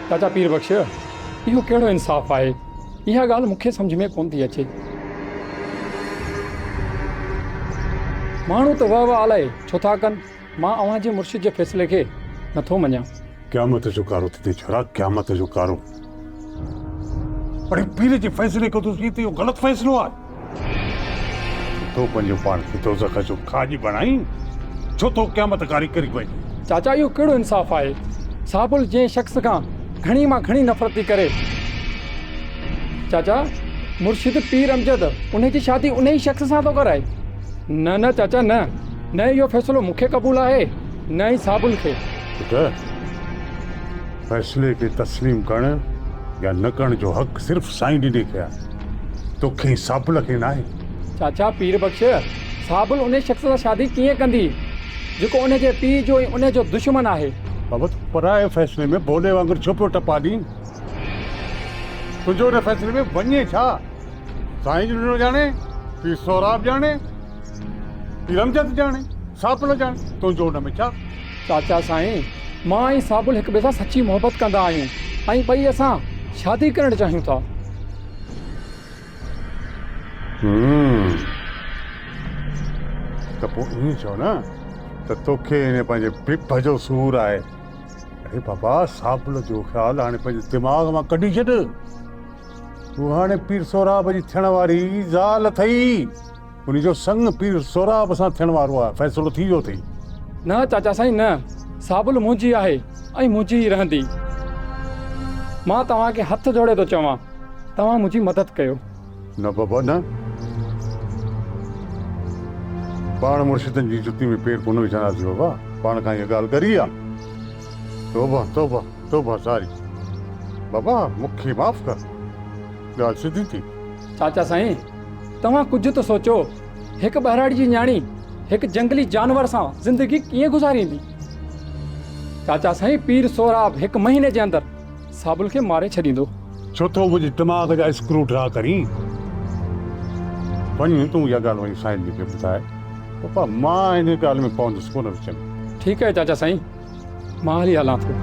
चाचा पीर बख्श, इहो कहिड़ो इंसाफ़ आहे? इहा ॻाल्हि मूंखे सम्झ में कोन थी अचे। माण्हू त वाह वाह आलाए छो था कनि, मां अव्हां जे मुर्शिद जे फ़ैसिले खे नथो मञां। क़यामत जो कारो थी छोरा, क़यामत जो कारो। पर पीर जे फ़ैसिले को तुसी इहो ग़लत फ़ैसिलो आहे। तो पंहिंजो पाण खे दोज़ख जो खाज बणाई, छो तो क़यामत कारी करी वई? चाचा इहो कहिड़ो इंसाफ़ आहे? साबुल जंहिं शख़्स खां घणी मां घणी नफ़रत थी करे, चाचा मुर्शिद पीर अमजद उन जी शादी उन ई शख़्स सां थो कराए। न न चाचा न, न इहो फ़ैसिलो मूंखे क़बूल आहे, न ई साबुल खे। फ़ैसिले खे तस्लीम करण या न करण जो हक़ सिर्फ़ साईं ॾिने खे आहे, तोखे साबुल खे न आहे। चाचा पीर बख्श, साबुल उन शख़्स सां शादी कीअं कंदी जेको उन जे पीउ जो ऐं उन जो दुश्मन आहे? बाबा तूं पराए फ़ैसिले में बोले वांगुरु छो पियो टपा ॾीं? तुंहिंजो उन फ़ैसिले में वञे छा? साईं जो ॼाणे, पीर सोराब ॼाणे, पीर अमजद ॼाणे, साबुल ॼाणे, तुंहिंजो हुन में छा? चाचा साईं, मां ऐं साबुल हिक ॿिए सां सची मोहबत कंदा आहियूं ऐं ॿई असां शादी करणु चाहियूं था। त पोइ ईअं चओ न त तोखे इन पंहिंजे पिप जो सूर आहे। अरे बाबा साबुल जो ख़्यालु हाणे पंहिंजे दिमाग़ मां कढी छॾ। तूं हाणे पीर सोराब जी थियण वारी ज़ाल अथई, उनजो संग पीर सोराब सां थियण वारो आहे। फ़ैसिलो थी वियो अथई। न चाचा साईं न, साबुल मुंहिंजी आहे ऐं मुंहिंजी ई रहंदी। मां तव्हांखे हथ जोड़े थो चवां, तव्हां मुंहिंजी मदद कयो। न बाबा न, पाण मुर्शिदनि जी जुती में पेर कोन विझंदासीं बाबा। पाण खां इहा ॻाल्हि करी आहे। तौबा तौबा तौबा सारी। बाबा मूंखे माफ़ कर, ॻाल्हि सिधी थी। चाचा साईं, तव्हां कुझु त सोचो, हिकु ॿहिराड़ी जी न्याणी हिकु जंगली जानवर सां ज़िंदगी कीअं गुज़ारींदी? चाचा साईं पीर सोराब हिकु महीने जे अंदरि साबुल खे मारे छॾींदो। छो तो मुंहिंजे दिमाग़ जा स्क्रू ड्रा करीं? वञ तूं इहा ॻाल्हि वञी साईं जी खे ॿुधाए। पापा मां हिन ॻाल्हि में पवंदुसि कोन विच में। ठीकु आहे चाचा साईं, मां हली हलां थो।